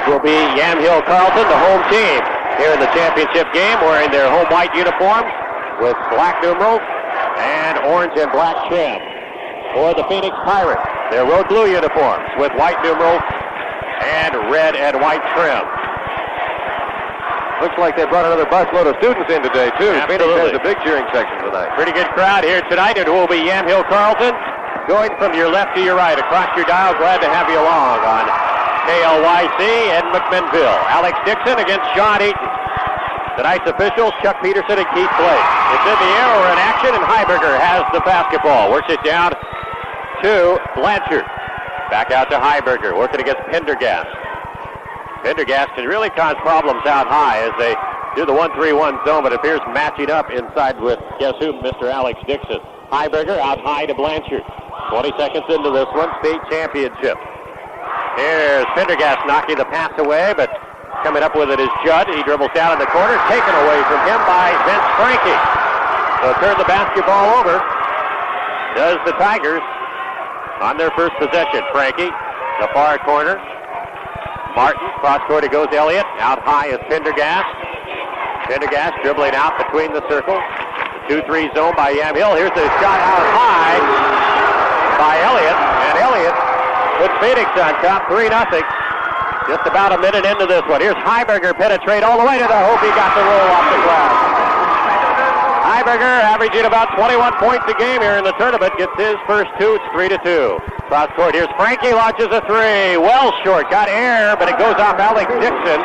will be Yamhill-Carlton, the home team, here in the championship game, wearing their home white uniforms with black numerals and orange and black trim. For the Phoenix Pirates, their road blue uniforms with white numerals and red and white trim. Looks like they brought another busload of students in today, too. Absolutely. Phoenix has a big cheering section tonight. Pretty good crowd here tonight. It will be Yamhill-Carlton going from your left to your right across your dial. Glad to have you along on KLYC and McMinnville. Alex Dixon against Sean Eaton. Tonight's officials, Chuck Peterson and Keith Blake. It's in the air or in action, and Heiberger has the basketball. Works it down to Blanchard. Back out to Heiberger, working against Pendergast. Pendergast can really cause problems out high as they do the 1-3-1 zone, but appears matching up inside with, guess who, Mr. Alex Dixon. Heiberger out high to Blanchard. 20 seconds into this one, state championship. Here's Pendergast knocking the pass away, but coming up with it is Judd. He dribbles down in the corner, taken away from him by Vince Frankie. So turn the basketball over. Does the Tigers on their first possession. Frankie, the far corner. Martin, cross court it goes Elliott. Out high is Pendergast. Pendergast dribbling out between the circles. 2-3 zone by Yamhill. Here's the shot out high by Elliott. And Elliott puts Phoenix on top, 3-0. Just about a minute into this one. Here's Heiberger, penetrate all the way to the hoop. He got the roll off the glass. Heiberger averaging about 21 points a game here in the tournament. Gets his first two. It's 3-2. Cross court. Here's Frankie, launches a three. Well short. Got air, but it goes off Alex Dixon.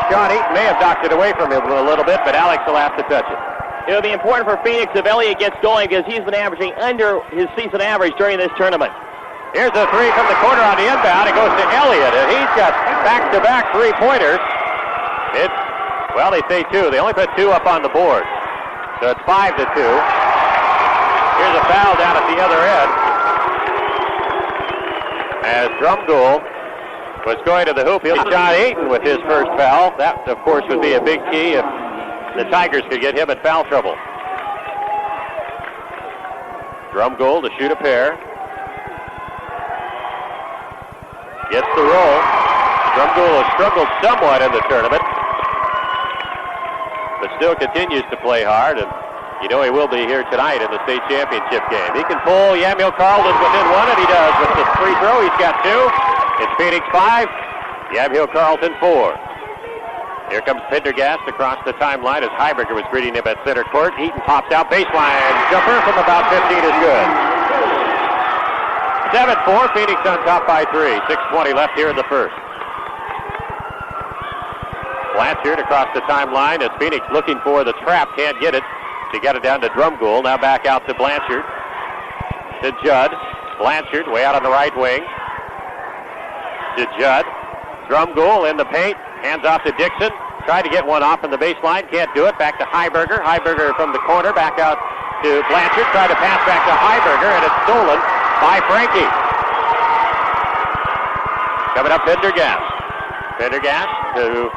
Sean Eaton may have knocked it away from him a little bit, but Alex will have to touch it. It'll be important for Phoenix if Elliott gets going because he's been averaging under his season average during this tournament. Here's a three from the corner on the inbound. It goes to Elliott, and he's got back-to-back three-pointers. Well, they say two. They only put two up on the board. So it's 5-2. Here's a foul down at the other end. As Drumgoole was going to the hoop, he'll Sean Eaton with his first foul. That, of course, would be a big key if the Tigers could get him in foul trouble. Drumgoole to shoot a pair. Gets the roll. Drumgoole has struggled somewhat in the tournament, but still continues to play hard, and you know he will be here tonight in the state championship game. He can pull Yamhill-Carlton within one, and he does with the free throw. He's got two. It's Phoenix 5, Yamhill-Carlton 4. Here comes Pendergast across the timeline as Heiberger was greeting him at center court. Eaton pops out baseline. Jumper from about 15 is good. 7-4, Phoenix on top by 3. 6:20 left here in the first. Blanchard across the timeline as Phoenix looking for the trap. Can't get it. They got it down to Drumgoole. Now back out to Blanchard. To Judd. Blanchard way out on the right wing. To Judd. Drumgoole in the paint. Hands off to Dixon. Tried to get one off in the baseline. Can't do it. Back to Heiberger. Heiberger from the corner. Back out to Blanchard. Tried to pass back to Heiberger, and it's stolen by Frankie. Coming up, Pendergast. Pendergast to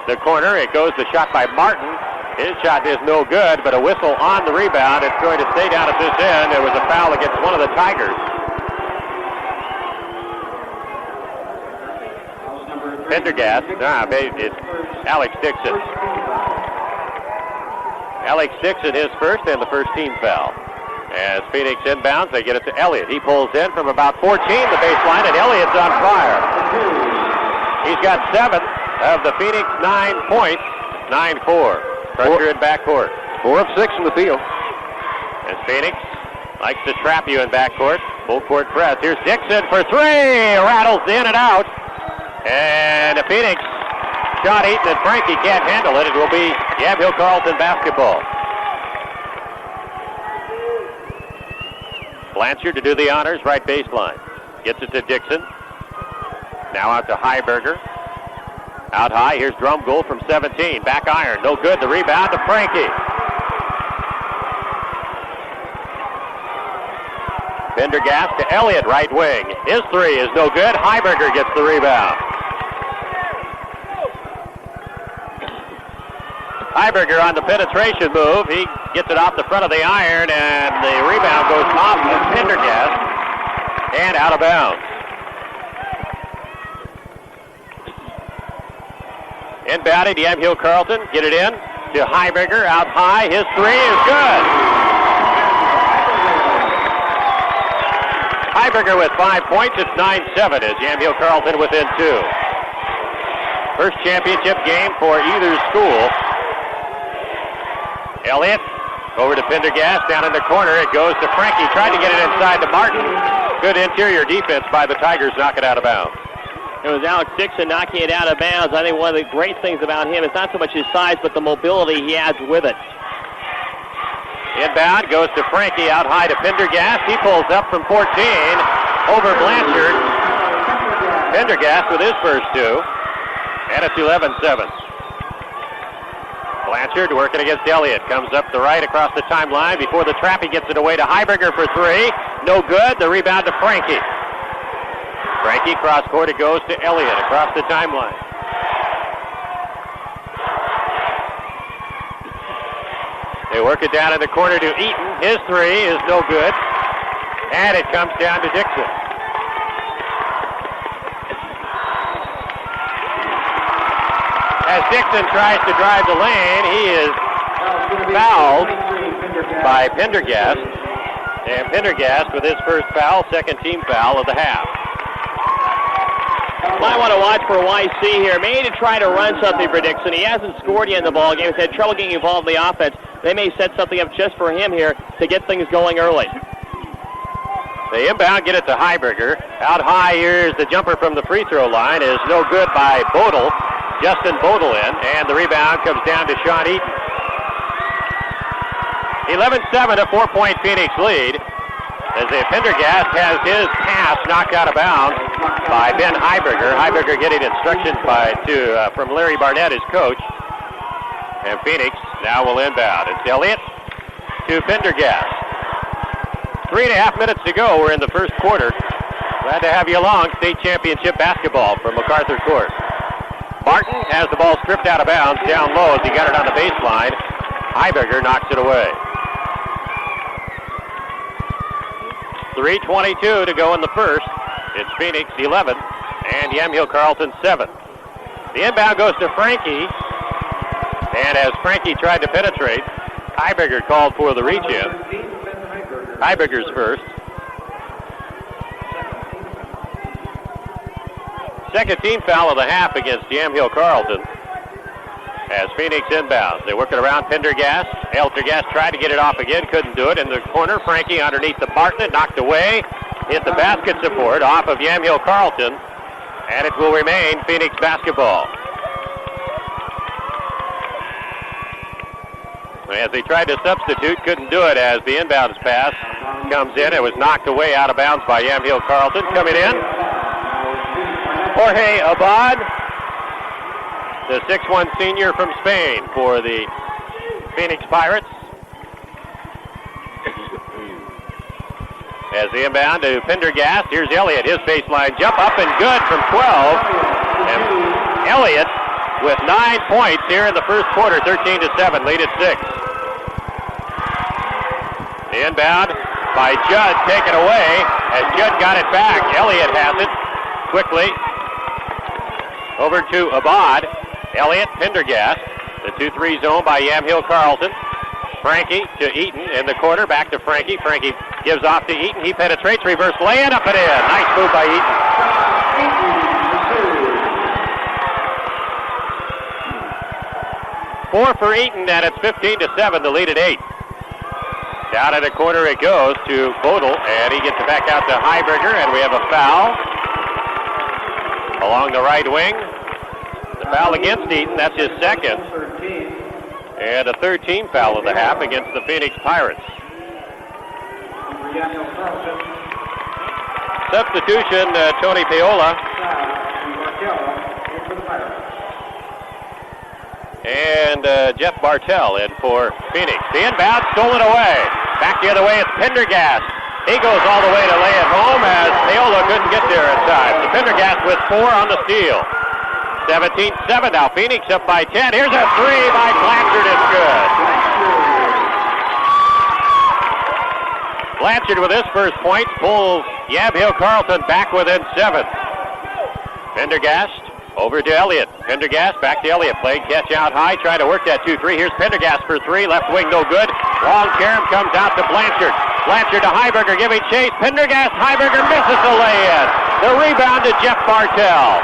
the corner. It goes the shot by Martin. His shot is no good, but a whistle on the rebound. It's going to stay down at this end. There was a foul against one of the Tigers. Pendergast. It's Alex Dixon. Alex Dixon, his first and the first team foul. As Phoenix inbounds, they get it to Elliott. He pulls in from about 14, the baseline, and Elliott's on fire. He's got 7 of the Phoenix 9 points. 9-4. Pressure in backcourt. 4 of 6 in the field. As Phoenix likes to trap you in backcourt. Full court press. Here's Dixon for 3. Rattles in and out. And Phoenix, Sean Eaton and Frankie can't handle it. It will be Yamhill-Carlton basketball. Blanchard to do the honors, right baseline. Gets it to Dixon. Now out to Heiberger. Out high, here's Drumgoole from 17. Back iron, no good. The rebound to Frankie. Pendergast to Elliott, right wing. His 3 is no good. Heiberger gets the rebound. Heiberger on the penetration move. He gets it off the front of the iron, and the rebound goes off of Pendergast and out of bounds. Inbounded, Yamhill-Carlton. Get it in to Heiberger. Out high. His three is good. Heiberger with 5 points. It's 9-7 as Yamhill-Carlton within 2. First championship game for either school. Elliott over to Pendergast. Down in the corner. It goes to Frankie. Tried to get it inside to Martin. Good interior defense by the Tigers. Knock it out of bounds. It was Alex Dixon knocking it out of bounds. I think one of the great things about him is not so much his size, but the mobility he adds with it. Inbound goes to Frankie, out high to Pendergast. He pulls up from 14 over Blanchard. Pendergast with his first 2, and it's 11-7. Blanchard working against Elliott. Comes up the right across the timeline. Before the trap, he gets it away to Heiberger for 3. No good. The rebound to Frankie. Frankie cross court, it goes to Elliott across the timeline. They work it down in the corner to Eaton. His 3 is no good. And it comes down to Dixon. As Dixon tries to drive the lane, he is fouled by Pendergast. And Pendergast with his first foul, second team foul of the half. Might want to watch for YC here. Maybe to try to run something for Dixon. He hasn't scored yet in the ball game. He's had trouble getting involved in the offense. They may set something up just for him here to get things going early. The inbound, get it to Heiberger. Out high, here's the jumper from the free throw line. Is no good by Bodel. Justin Bodel in, and the rebound comes down to Sean Eaton. 11-7, a 4-point Phoenix lead. As Pendergast has his pass knocked out of bounds by Ben Heiberger. Heiberger getting instructions from Larry Barnett, his coach. And Phoenix now will inbound. It's Elliott to Pendergast. 3.5 minutes to go. We're in the first quarter. Glad to have you along. State championship basketball from MacArthur Court. Martin has the ball stripped out of bounds down low as he got it on the baseline. Heiberger knocks it away. 3:22 to go in the first. It's Phoenix 11 and Yamhill-Carlton 7. The inbound goes to Frankie. And as Frankie tried to penetrate, Heiberger called for the reach-in. Heiberger's first. Second team foul of the half against Yamhill-Carlton. As Phoenix inbounds. They work it around Pendergast. Pendergast tried to get it off again, couldn't do it. In the corner, Frankie underneath the Bartlett, knocked away. Hit the basket support off of Yamhill-Carlton. And it will remain Phoenix basketball. As they tried to substitute, couldn't do it as the inbounds pass comes in. It was knocked away out of bounds by Yamhill-Carlton. Coming in, Jorge Abad, the 6'1 senior from Spain for the Phoenix Pirates. As the inbound to Pendergast, here's Elliott. His baseline jump up and good from 12. And Elliott with 9 points here in the first quarter, 13-7, lead at 6. The inbound by Judd, taken away. As Judd got it back, Elliott has it quickly. Over to Abad. Elliott, Pendergast. The 2-3 zone by Yamhill-Carlton. Frankie to Eaton in the corner, back to Frankie. Frankie gives off to Eaton. He penetrates, reverse lay-in, up and in. Nice move by Eaton. Four for Eaton, and it's 15-7, the lead at 8. Down in the corner it goes to Bodel, and he gets it back out to Heiberger, and we have a foul along the right wing. The foul against Eaton, that's his second. And a 13 foul of the half against the Phoenix Pirates. Substitution, Tony Paola. And Jeff Bartell in for Phoenix. The inbound stolen away. Back the other way, it's Pendergast. He goes all the way to lay it home as Paola couldn't get there in time. So Pendergast with 4 on the steal. 17-7 now. Phoenix up by 10. Here's a 3 by Blanchard. It's good. Blanchard with his first point pulls Yamhill-Carlton back within 7. Pendergast Over to Elliott. Pendergast back to Elliott. Playing catch out high. Trying to work that 2-3. Here's Pendergast for three. Left wing no good. Long carom comes out to Blanchard. Blanchard to Heiberger giving chase. Pendergast. Heiberger misses the lay-in. The rebound to Jeff Bartell.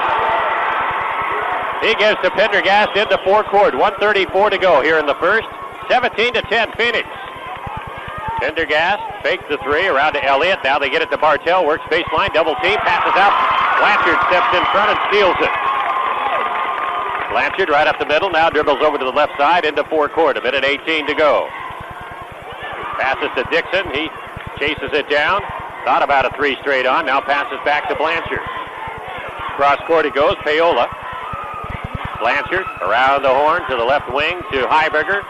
He gives to Pendergast into forecourt. 1:34 to go here in the first. 17-10 Phoenix. Pendergast fakes the three around to Elliott. Now they get it to Bartell. Works baseline. Double team. Passes out. Blanchard steps in front and steals it. Blanchard right up the middle. Now dribbles over to the left side into forecourt. 1:18 to go. Passes to Dixon. He chases it down. Thought about a three straight on. Now passes back to Blanchard. Cross court it goes. Paola. Blanchard around the horn to the left wing to Heiberger.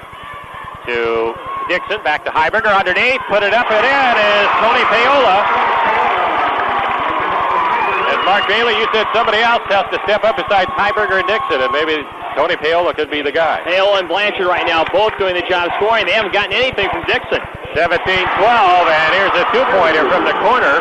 To Dixon. Back to Heiberger. Underneath. Put it up and in is Tony Paola. And Mark Bailey, you said somebody else has to step up besides Heiberger and Dixon, and maybe Tony Paola could be the guy. Paola and Blanchard right now both doing the job scoring. They haven't gotten anything from Dixon. 17-12, and here's a two-pointer from the corner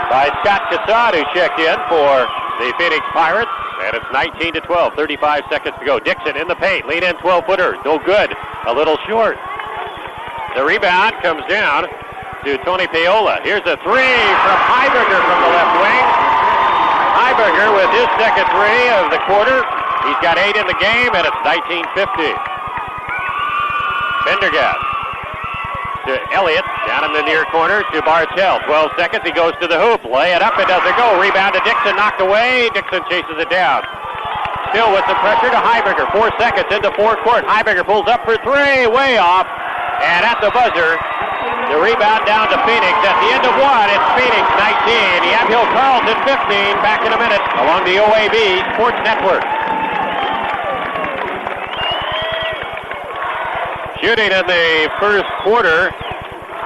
by Scott Cassad, who checked in for the Phoenix Pirates. And it's 19-12, 35 seconds to go. Dixon in the paint, lead in 12-footer, no good, a little short. The rebound comes down to Tony Paola. Here's a three from Heiberger from the left wing. Heiberger with his second three of the quarter. He's got 8 in the game, and it's 19-50. Pendergast to Elliott, down in the near corner to Bartell. 12 seconds, he goes to the hoop. Lay it up, it doesn't go. Rebound to Dixon, knocked away. Dixon chases it down. Still with some pressure to Heiberger. 4 seconds into forecourt. Heiberger pulls up for three, way off. And at the buzzer, the rebound down to Phoenix. At the end of one, it's Phoenix 19. Yamhill-Carlton 15. Back in a minute along the OAB Sports Network. Shooting in the first quarter,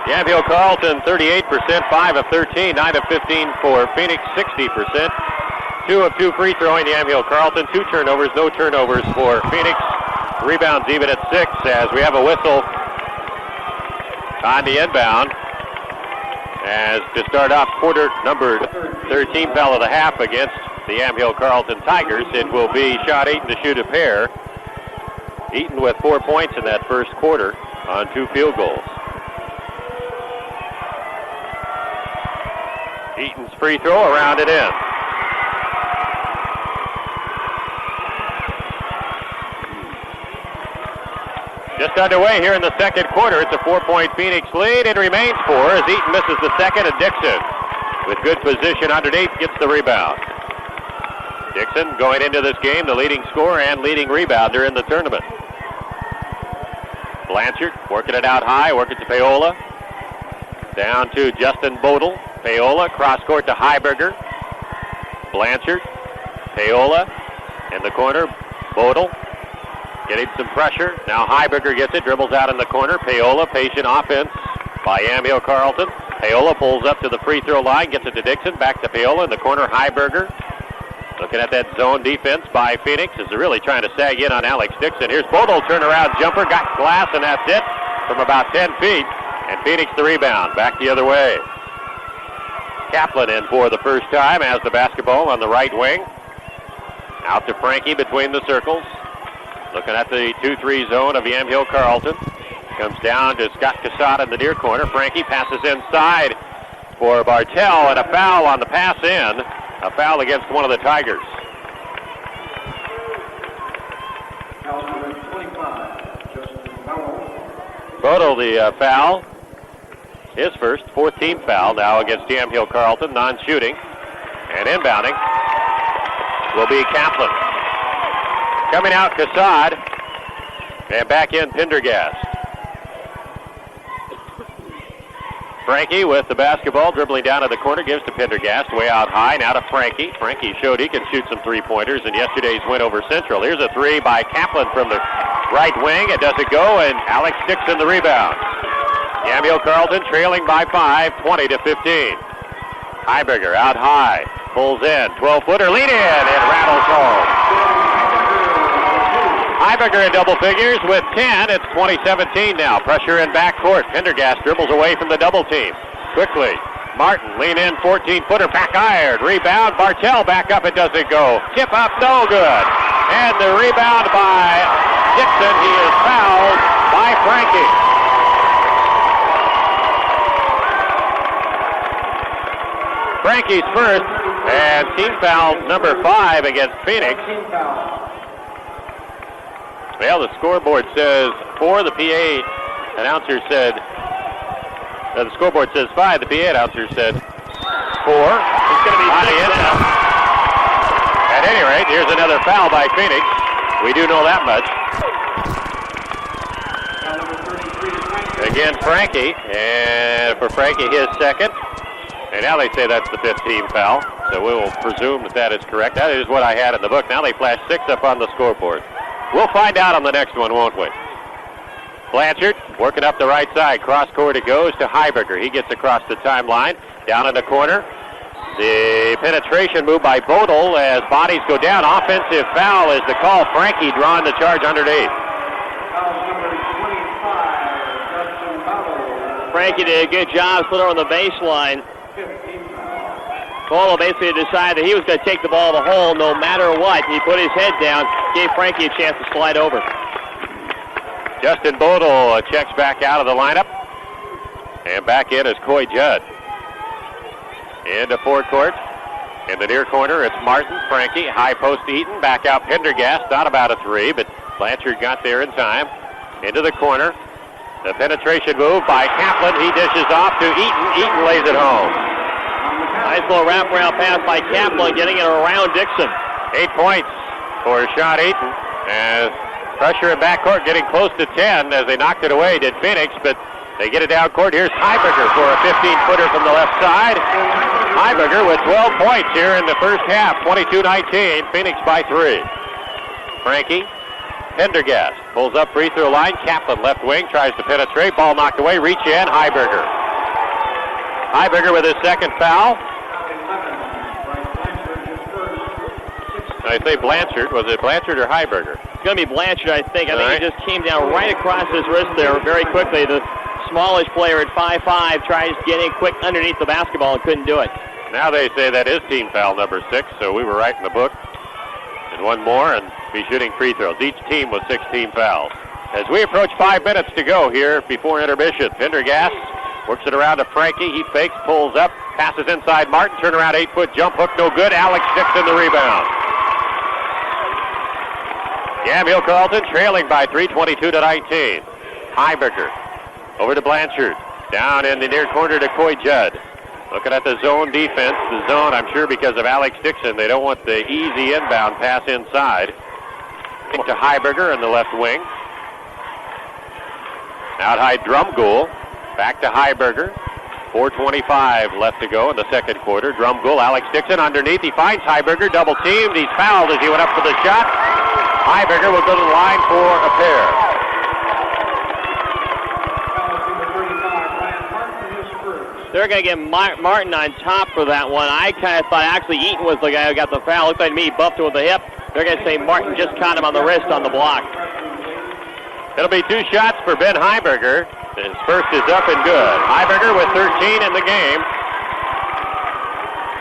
Yamhill-Carlton 38%, 5 of 13, 9 of 15 for Phoenix, 60%. 2 of 2 free throwing Yamhill-Carlton, 2 turnovers, no turnovers for Phoenix. Rebounds even at 6 as we have a whistle on the inbound. As to start off quarter number 13, foul of the half against the Yamhill-Carlton Tigers. It will be Sean Eaton to shoot a pair. Eaton with 4 points in that first quarter on 2 field goals. Eaton's free throw around and in. Just underway here in the second quarter. It's a 4-point Phoenix lead. It remains 4 as Eaton misses the second, and Dixon, with good position underneath, gets the rebound. Dixon going into this game the leading scorer and leading rebounder in the tournament. Blanchard working it out high, working to Paola. Down to Justin Bodel. Paola, cross court to Heiberger. Blanchard, Paola in the corner. Bodel getting some pressure. Now Heiberger gets it, dribbles out in the corner. Paola, patient offense by Yamhill-Carlton. Paola pulls up to the free throw line, gets it to Dixon. Back to Paola in the corner. Heiberger. Looking at that zone defense by Phoenix as they're really trying to sag in on Alex Dixon. Here's Bodel, turnaround jumper, got glass, and that's it from about 10 feet. And Phoenix the rebound, back the other way. Kaplan in for the first time has the basketball on the right wing. Out to Frankie between the circles. Looking at the 2-3 zone of Yamhill-Carlton. Comes down to Scott Cassad in the near corner. Frankie passes inside for Bartell, and a foul on the pass in. A foul against one of the Tigers. Bodel the foul. His first, 4th team foul now against Yamhill-Carlton, non-shooting. And inbounding will be Kaplan. Coming out, Cassad. And back in, Pendergast. Frankie with the basketball, dribbling down to the corner, gives to Pendergast, way out high, now to Frankie. Frankie showed he can shoot some three-pointers in yesterday's win over Central. Here's a three by Kaplan from the right wing. It doesn't go, and Alex Dixon the rebound. Yamhill-Carlton trailing by 5, 20-15. Heiberger out high, pulls in, 12-footer, lead in, and rattles home. Heiberger in double figures with 10. It's 20-17 now. Pressure in backcourt. Pendergast dribbles away from the double team. Quickly Martin, lean in, 14-footer, back iron. Rebound, Bartell, back up, it doesn't go. Tip up, no good. And the rebound by Dixon. He is fouled by Frankie. Frankie's first, and team foul number 5 against Phoenix. Well, the scoreboard says 4. The PA announcer said, the scoreboard says 5. The PA announcer said 4. It's going to be 6 now. At any rate, here's another foul by Phoenix. We do know that much. Again, Frankie, and for Frankie, his second. And now they say that's the 5th team foul, so we will presume that that is correct. That is what I had in the book. Now they flash 6 up on the scoreboard. We'll find out on the next one, won't we? Blanchard working up the right side. Cross court it goes to Heiberger. He gets across the timeline. Down in the corner. The penetration move by Bodel as bodies go down. Offensive foul is the call. Frankie drawing the charge underneath. Frankie did a good job sitting on the baseline. Bodel basically decided that he was going to take the ball to the hole no matter what. He put his head down, gave Frankie a chance to slide over. Justin Bodel checks back out of the lineup. And back in is Coy Judd. Into forecourt. In the near corner, it's Martin, Frankie, high post Eaton. Back out Pendergast, not about a 3, but Blanchard got there in time. Into the corner. The penetration move by Kaplan. He dishes off to Eaton. Eaton lays it home. Nice little wraparound pass by Kaplan, getting it around Dixon. 8 points for Sean Eaton. As pressure in backcourt getting close to 10 as they knocked it away, did Phoenix, but they get it down court. Here's Heiberger for a 15-footer from the left side. Heiberger with 12 points here in the first half, 22-19, Phoenix by 3. Frankie, Pendergast pulls up free throw line. Kaplan left wing, tries to penetrate. Ball knocked away, reach in, Heiberger. Heiberger with his second foul. I say Blanchard. Was it Blanchard or Heiberger? It's going to be Blanchard, I think. I think it just came down right across his wrist there very quickly. The smallish player at 5'5" tries to get in quick underneath the basketball and couldn't do it. Now they say that is team foul number 6, so we were right in the book. And one more, and be shooting free throws. Each team with 6 team fouls. As we approach 5 minutes to go here before intermission, Pendergast works it around to Frankie. He fakes, pulls up, passes inside Martin. Turn around, 8-foot jump hook, no good. Alex Dixon the rebound. Yamhill-Carlton trailing by 3, 22-19. Heiberger over to Blanchard. Down in the near corner to Coy Judd. Looking at the zone defense. The zone, I'm sure because of Alex Dixon, they don't want the easy inbound pass inside. To Heiberger in the left wing. Out high Drumgoole. Back to Heiberger. 4:25 left to go in the second quarter. Drumgoole, Alex Dixon underneath. He finds Heiberger, double teamed. He's fouled as he went up for the shot. Heiberger will go to the line for a pair. They're going to get Martin on top for that one. I kind of thought actually Eaton was the guy who got the foul. Looked like to me he bumped him with the hip. They're going to say Martin just caught him on the wrist on the block. It'll be 2 shots for Ben Heiberger. His first is up and good. Heiberger with 13 in the game.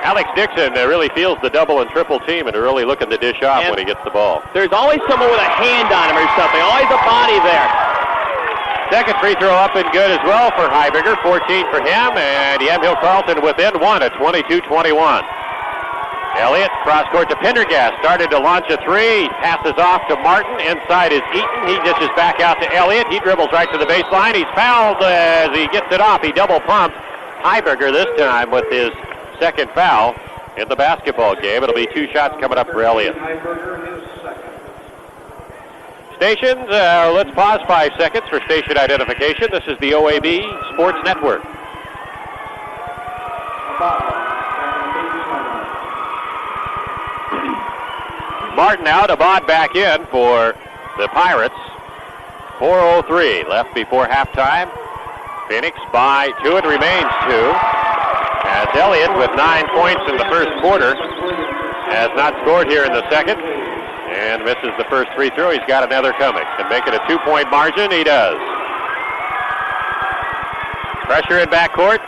Alex Dixon really feels the double and triple team and really looking to dish off when he gets the ball. There's always someone with a hand on him or something. Always a body there. Second free throw up and good as well for Heiberger. 14 for him, and Yamhill-Carlton within 1 at 22-21. Elliott, cross court to Pendergast, started to launch a 3, passes off to Martin, inside is Eaton, he dishes back out to Elliott, he dribbles right to the baseline, he's fouled as he gets it off, he double pumped Heiberger this time with his second foul in the basketball game. It'll be 2 shots coming up for Elliott. Stations, let's pause 5 seconds for station identification. This is the OAB Sports Network. Martin out, Abad back in for the Pirates. 4:03 left before halftime. Phoenix by 2 and remains 2. As Elliott with 9 points in the first quarter has not scored here in the second and misses the first free throw. He's got another coming. Can make it a 2-point margin. He does. Pressure in backcourt.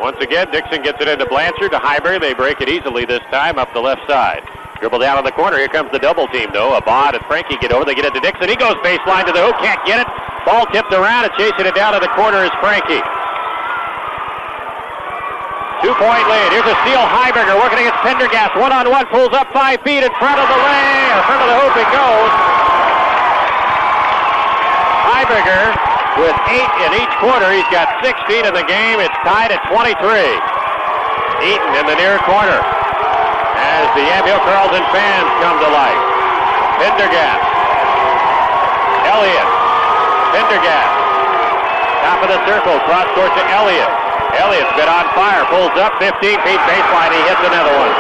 Once again, Dixon gets it into Blanchard to Hyberger. They break it easily this time up the left side. Dribble down on the corner. Here comes the double team, though. Abad and Frankie get over. They get it to Dixon. He goes baseline to the hoop. Can't get it. Ball tipped around and chasing it down to the corner is Frankie. 2-point lead. Here's a steal. Hyberger working against Pendergast. One-on-one. Pulls up 5 feet in front of the lane. In front of the hoop it goes. Hyberger with 8 in each quarter. He's got 16 in the game. It's tied at 23. Eaton in the near corner as the Yamhill-Carlton fans come to life. Pendergast. Elliott. Pendergast. Top of the circle. Cross court to Elliott. Elliott's been on fire. Pulls up 15 feet baseline. He hits another one.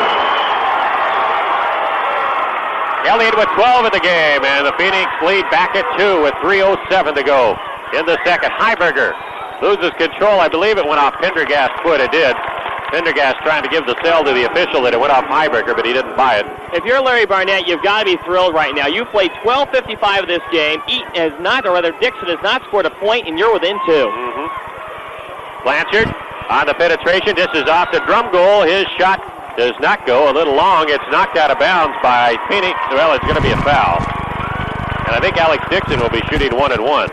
Elliott with 12 in the game, and the Phoenix lead back at 2 with 3:07 to go in the second. Hyberger loses control. I believe it went off Pendergast's foot. It did. Pendergast trying to give the sell to the official that it went off Hyberger, but he didn't buy it. If you're Larry Barnett, you've got to be thrilled right now. You played 12:55 of this game. Eaton has not, or rather Dixon has not scored a point, and you're within 2. Blanchard on the penetration. This is off the drum goal. His shot does not go. A little long. It's knocked out of bounds by Phoenix. Well, it's going to be a foul. And I think Alex Dixon will be shooting 1-1.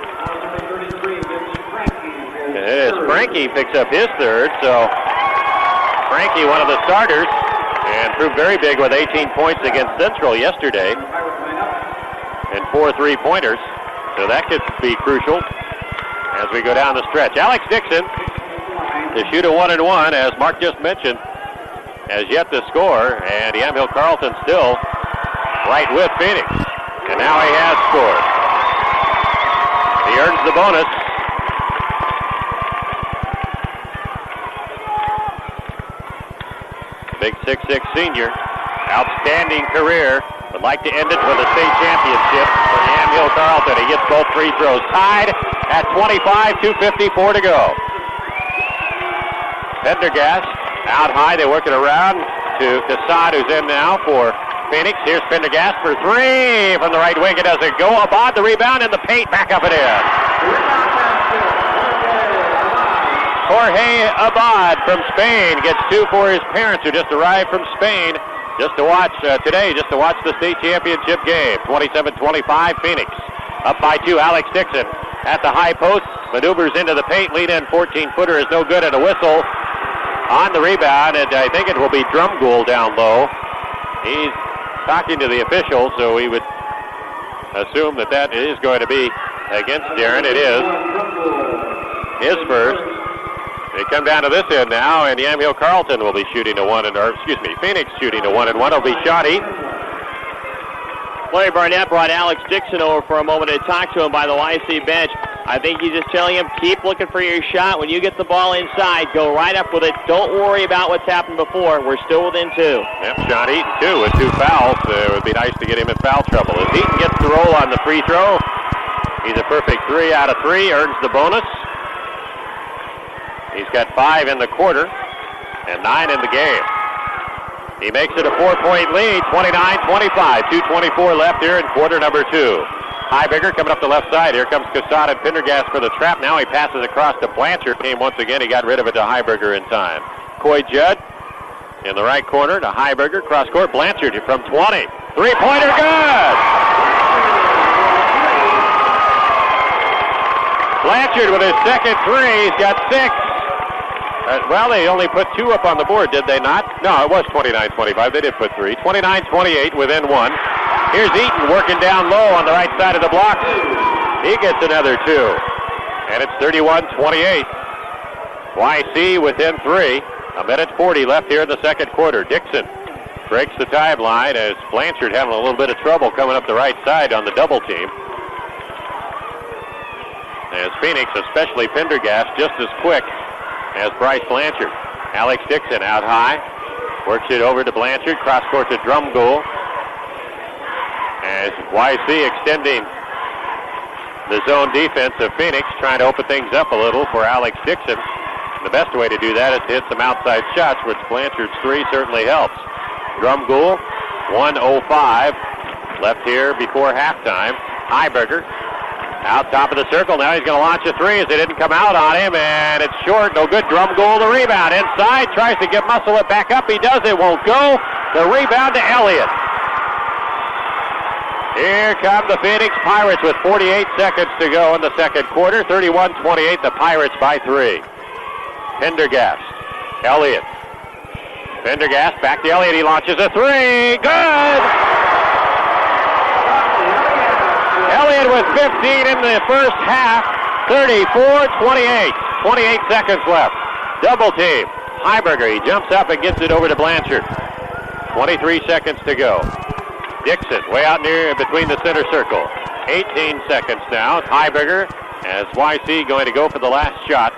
And it is Frankie picks up his third, so Frankie, one of the starters, and proved very big with 18 points against Central yesterday and 4 3-pointers. So that could be crucial as we go down the stretch. Alex Dixon to shoot a 1-1, as Mark just mentioned, has yet to score, and Yamhill-Carlton still right with Phoenix. And now he has scored. He earns the bonus. Big 6'6" senior. Outstanding career. Would like to end it with a state championship for Yamhill-Carlton. He gets both free throws. Tied at 25, 2:54 to go. Pendergast out high. They work it around to Cassad, who's in now for Phoenix. Here's Pendergast for 3 from the right wing. It doesn't go. Abad the rebound in the paint. Back up and in. Jorge Abad from Spain gets 2 for his parents who just arrived from Spain just to watch today, just to watch the state championship game. 27-25 Phoenix. Up by 2, Alex Dixon at the high post. Maneuvers into the paint. Lead in 14-footer is no good, and a whistle on the rebound, and I think it will be Drumgoole down low. He's talking to the official, so we would assume that that is going to be against Darren. It is his first. They come down to this end now, and Yamhill-Carlton will be shooting a Phoenix shooting a 1-1. It'll be shot Eaton. Larry Barnett brought Alex Dixon over for a moment to talk to him by the YC bench. I think he's just telling him, keep looking for your shot. When you get the ball inside, go right up with it. Don't worry about what's happened before. We're still within 2. Yep, Sean Eaton, too, with 2 fouls. It would be nice to get him in foul trouble. As Eaton gets the roll on the free throw, he's a perfect 3 out of 3, earns the bonus. He's got 5 in the quarter and 9 in the game. He makes it a 4-point lead, 29-25. 2:24 left here in quarter number 2. Hyberger coming up the left side. Here comes Cassad and Pendergast for the trap. Now he passes across to Blanchard. Came once again. He got rid of it to Hyberger in time. Coy Judd in the right corner to Hyberger. Cross court. Blanchard from 20. 3-pointer good. Blanchard with his second 3. He's got 6. Well, they only put 2 up on the board, did they not? No, it was 29-25. They did put 3. 29-28 within 1. Here's Eaton working down low on the right side of the block. He gets another 2. And it's 31-28. YC within 3. 1:40 left here in the second quarter. Dixon breaks the timeline as Blanchard having a little bit of trouble coming up the right side on the double team. As Phoenix, especially Pendergast, just as quick as Bryce Blanchard. Alex Dixon out high. Works it over to Blanchard. Cross court to Drumgoole. As YC extending the zone defense of Phoenix, trying to open things up a little for Alex Dixon. The best way to do that is to hit some outside shots, which Blanchard's 3 certainly helps. Drumgoole, 1:05 left here before halftime. Hyberger Out top of the circle. Now he's going to launch a three as it didn't come out on him, and it's short. No good. Drum goal. The rebound inside. Tries to muscle it back up. He does. It won't go. The rebound to Elliott. Here come the Phoenix Pirates with 48 seconds to go in the second quarter. 31-28. The Pirates by 3. Pendergast. Elliott. Pendergast back to Elliott. He launches a three. Good! Elliott with 15 in the first half. 34-28. 28 seconds left. Double team. Heiberger. He jumps up and gets it over to Blanchard. 23 seconds to go. Dixon way out near between the center circle. 18 seconds now. Heiberger as YC going to go for the last shot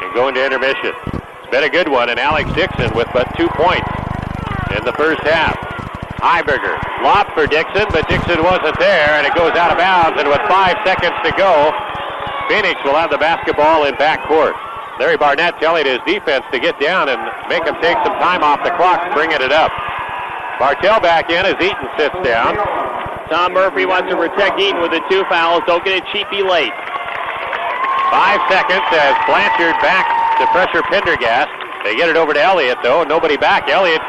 and go into intermission. It's been a good one, and Alex Dixon with but 2 points in the first half. Heiberger lob for Dixon, but Dixon wasn't there, and it goes out of bounds, and with 5 seconds to go, Phoenix will have the basketball in backcourt. Larry Barnett telling his defense to get down and make him take some time off the clock, bringing it up. Bartell back in as Eaton sits down. Tom Murphy wants to protect Eaton with the 2 fouls. Don't get it cheapy late. 5 seconds as Blanchard back to pressure Pendergast. They get it over to Elliott, though. Nobody back. Elliott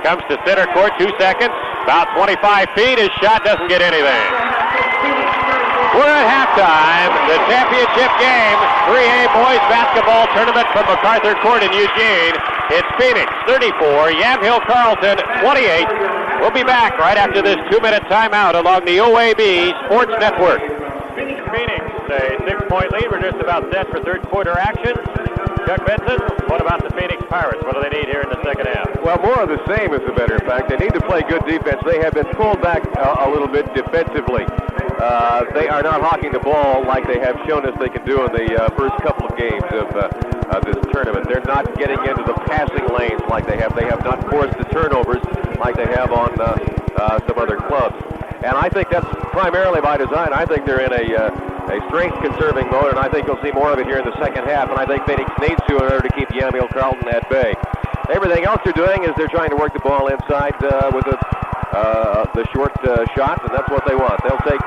comes to center court. 2 seconds. About 25 feet. His shot doesn't get anything. We're at halftime. The championship game, 3A boys basketball tournament from MacArthur Court in Eugene. It's Phoenix 34, Yamhill-Carlton 28. We'll be back right after this 2-minute timeout along the OAB Sports Network. Phoenix, a 6-point lead. We're just about set for third quarter action. Chuck Benson, what about the Phoenix Pirates? What do they need here in the second half? Well, more of the same, as a matter of fact. They need to play good defense. They have been pulled back a little bit defensively. They are not hawking the ball like they have shown us they can do in the first couple of games of this tournament. They're not getting into the passing lanes like they have. They have not forced the turnovers like they have on some other clubs. And I think that's primarily by design. I think they're in a strength-conserving mode, and I think you'll see more of it here in the second half. And I think Phoenix needs to in order to keep Yamhill-Carlton at bay. Everything else they're doing is they're trying to work the ball inside with the short shot, and that's what they want. They'll take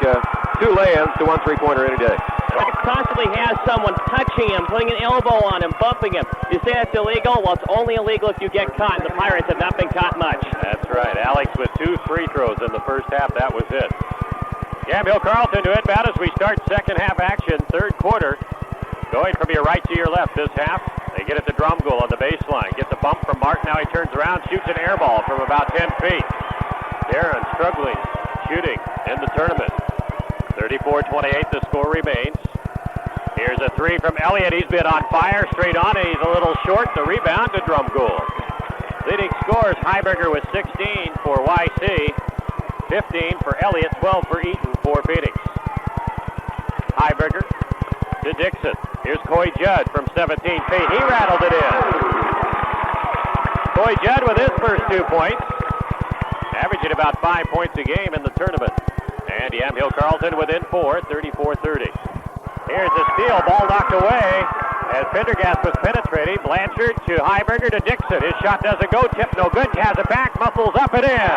2 lay-ins to 1 3-pointer any day. It constantly has someone touching him, putting an elbow on him, bumping him. You say that's illegal? Well, it's only illegal if you get caught, and the Pirates have not been caught much. That's right. Alex with 2 free throws in the first half. That was it. Yamhill-Carlton to inbound as we start second half action, third quarter. Going from your right to your left this half. They get it to Drum goal on the baseline. Gets a bump from Martin. Now he turns around, shoots an air ball from about 10 feet. Darren struggling, shooting in the tournament. 34-28, the score remains. Here's a three from Elliott. He's been on fire, straight on, and he's a little short. The rebound to Drum goal. Leading scorers, Heiberger with 16 for YC, 15 for Elliott, 12 for Eaton for Phoenix. Heiberger to Dixon. Here's Coy Judd from 17 feet. He rattled it in. Coy Judd with his first 2 points, averaging about 5 points a game in the tournament. And Yamhill-Carlton within 4, 34-30. Here's a steal, ball knocked away as Pendergast was penetrating. Blanchard to Heiberger to Dixon. His shot doesn't go, tip no good, has it back, muscles up and in.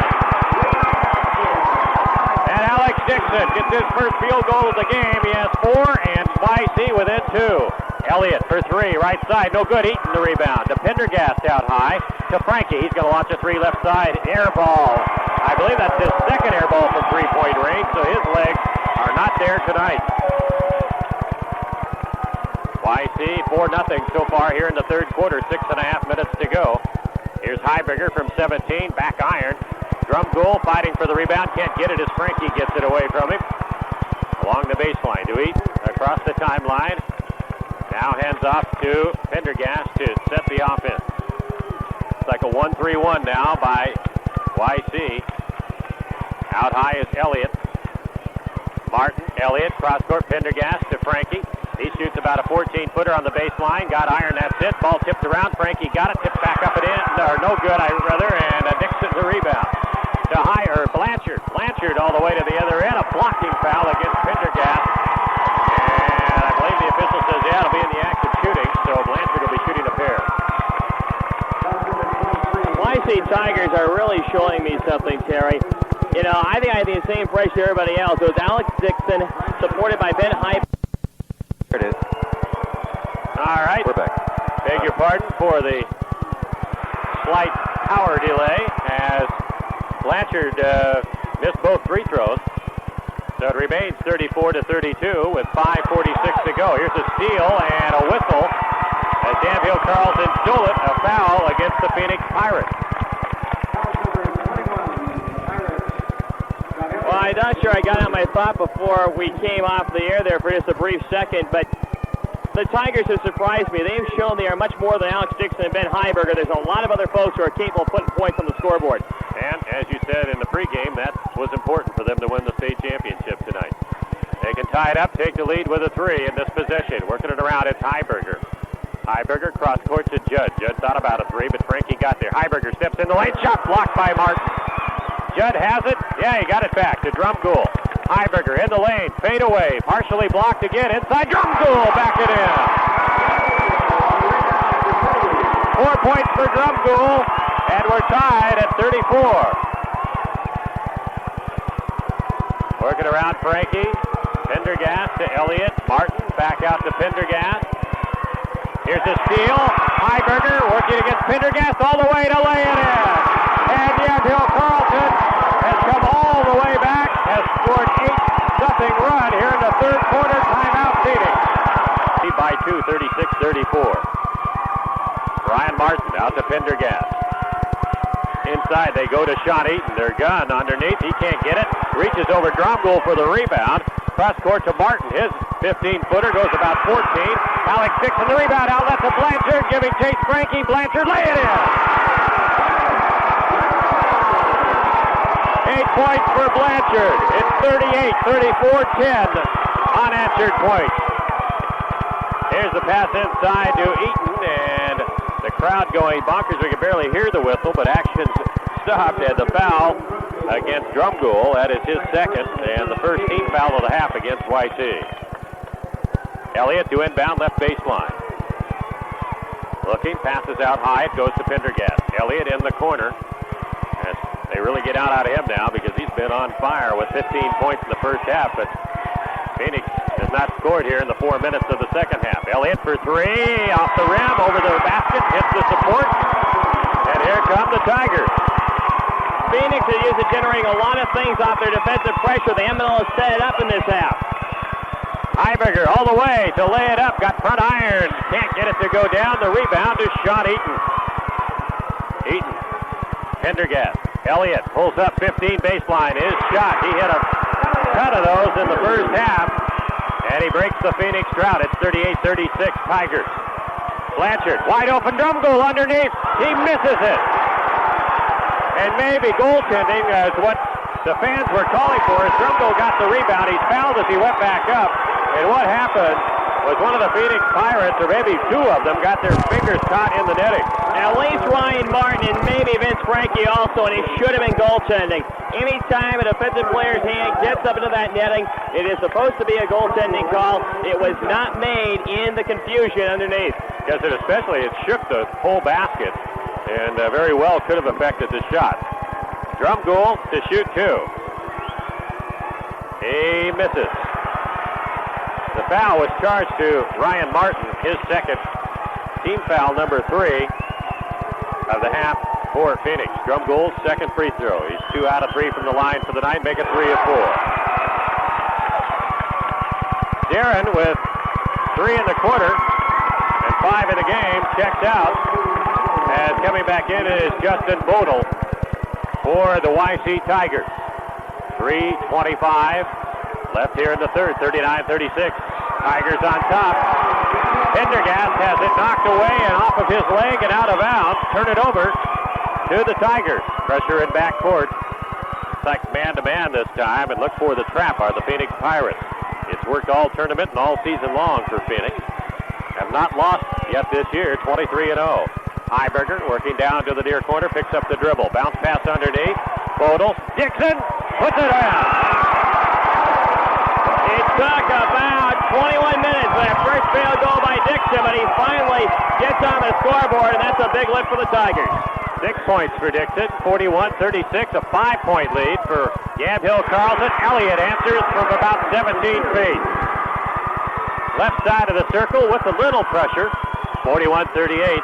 And Alex Dixon gets his first field goal of the game. He has 4, and YC within 2. Elliott for 3, right side, no good. Eaton the rebound to Pendergast out high to Frankie. He's going to launch a 3 left side, air ball. I believe that's his second air ball from 3-point range, so his legs are not there tonight. YC 4-0 so far here in the third quarter, 6.5 minutes to go. Here's Heiberger from 17, back iron. Drum goal fighting for the rebound, can't get it as Frankie gets it away from him. Along the baseline to Eaton, across the timeline. Now hands off to Pendergast to set the offense. It's like a 1-3-1 now by YC. Out high is Elliott. Martin, Elliott, cross-court, Pendergast to Frankie. He shoots about a 14-footer on the baseline. Got iron, that's it. Ball tipped around. Frankie got it, tipped back up and in. Or no good, and Dixon's a rebound. To Blanchard. Blanchard all the way to the other end. A blocking foul against Pendergast. And I believe the official says, yeah, it'll be in the act of shooting, so Blanchard will be shooting a pair. YC Tigers are really showing me something, Terry. You know, I think the same impression to everybody else. It was Alex Dixon, supported by Ben Hype. There it is. All right. We're back. Beg your pardon for the slight power delay as Blanchard missed both free throws. So it remains 34-32 with 5:46 to go. Here's a steal and a whistle as Yamhill-Carlton stole it. A foul against the Phoenix Pirates. Well, I'm not sure I got out my thought before we came off the air there for just a brief second, but the Tigers have surprised me. They've shown they are much more than Alex Dixon and Ben Heiberger. There's a lot of other folks who are capable of putting points on the scoreboard. And as you said in the pregame, that was important for them to win the state championship tonight. They can tie it up, take the lead with a three in this possession. Working it around, it's Heiberger. Heiberger cross court to Judd. Judd thought about a three, but Frankie got there. Heiberger steps in the lane, shot blocked by Martin. Judd has it. Yeah, he got it back to Drumgoole. Heiberger in the lane, fade away, partially blocked again. Inside, Drumgoole, back it in. 4 points for Drumgoole, and we're tied at 34. Working around Frankie. Pendergast to Elliott. Martin back out to Pendergast. Here's a steal. Heiberger working against Pendergast all the way to lay it in. And Yamhill-Carlton has come all the way back, has scored 8-0 run here in the third quarter. Timeout Phoenix. Lead by 2, 36-34. Brian Martin out to Pendergast. Inside they go to Sean Eaton. Their gun underneath. He can't get it. Reaches over Drumgoole for the rebound. Cross court to Martin. His 15-footer goes about 14. Alex Dixon the rebound outlet to Blanchard. Giving chase Frankie. Blanchard lay it in. 8 points for Blanchard. It's 38-34-10. Unanswered points. Here's the pass inside to Eaton, and the crowd going bonkers. We can barely hear the whistle, but action's stopped at the foul against Drumgoole. That is his second, and the first team foul of the half against YC. Elliott to inbound left baseline. Looking, passes out high. It goes to Pendergast. Elliott in the corner. As they really get out of him now because he's been on fire with 15 points in the first half, but Phoenix has not scored here in the 4 minutes of the second half. Elliott for three, off the rim, over the basket, hits the support, and here come the Tigers. Phoenix is used to generating a lot of things off their defensive pressure. The MNL has set it up in this half. Heiberger all the way to lay it up, got front iron, can't get it to go down. The rebound is Sean Eaton. Eaton, Pendergast, Elliott pulls up 15 baseline, his shot. He hit a ton of those in the first half, and he breaks the Phoenix drought. It's 38-36 Tigers. Blanchard, wide open, Drumgoole underneath. He misses it. And maybe goaltending is what the fans were calling for as Drumgoole got the rebound. He's fouled as he went back up. And what happened was one of the Phoenix Pirates, or maybe two of them, got their fingers caught in the netting. At least Ryan Martin and maybe Vince Frankie also, and it should have been goaltending. Anytime a defensive player's hand gets up into that netting, it is supposed to be a goaltending call. It was not made in the confusion underneath. Because it shook the whole basket, and very well could have affected the shot. Drumgoole to shoot two. He misses. The foul was charged to Ryan Martin, his second, team foul number 3 of the half for Phoenix. Drumgoole's second free throw. He's 2 out of 3 from the line for the night, make it 3 of 4. Darren with 3 in the quarter and 5 in the game, checked out. As coming back in is Justin Bodel for the YC Tigers. 3:25 left here in the third, 39-36. Tigers on top. Pendergast has it knocked away and off of his leg and out of bounds. Turn it over to the Tigers. Pressure in backcourt. It's like man-to-man this time, and look for the trap are the Phoenix Pirates. It's worked all tournament and all season long for Phoenix. Have not lost yet this year, 23-0. Heiberger working down to the near corner, picks up the dribble. Bounce pass underneath. Bodel. Dixon puts it in. It took about 21 minutes for that first failed goal by Dixon, but he finally gets on the scoreboard, and that's a big lift for the Tigers. 6 points for Dixon, 41-36, a 5-point lead for Yamhill-Carlton. Elliott answers from about 17 feet. Left side of the circle with a little pressure, 41-38,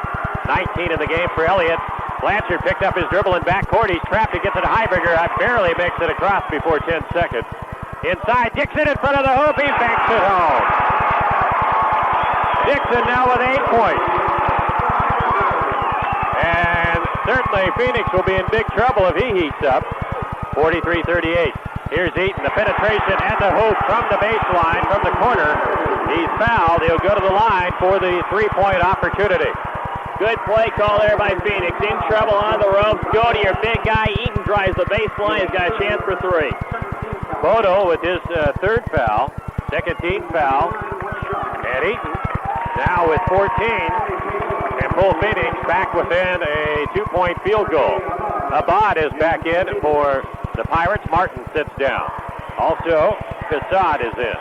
19 in the game for Elliott. Blanchard picked up his dribble in backcourt. He's trapped to get to the Heiberger. Barely makes it across before 10 seconds. Inside, Dixon in front of the hoop. He banks it home. Dixon now with 8 points. And certainly Phoenix will be in big trouble if he heats up. 43-38. Here's Eaton, the penetration and the hoop from the baseline, from the corner. He's fouled. He'll go to the line for the three-point opportunity. Good play call there by Phoenix. In trouble on the ropes. Go to your big guy. Eaton drives the baseline. He's got a chance for three. Bodo with his third foul. Second team foul. And Eaton now with 14. And pull Phoenix back within a 2-point field goal. Abad is back in for the Pirates. Martin sits down. Also, Kassad is in.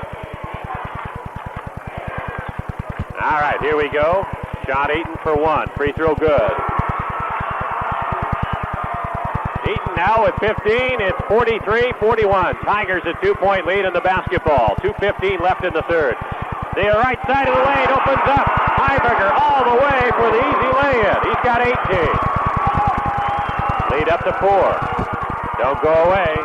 All right, here we go. Shot Eaton for one. Free throw good. Eaton now with 15. It's 43-41. Tigers a 2-point lead in the basketball. 2:15 left in the third. The right side of the lane opens up. Heiberger all the way for the easy lay-in. He's got 18. Lead up to 4. Don't go away.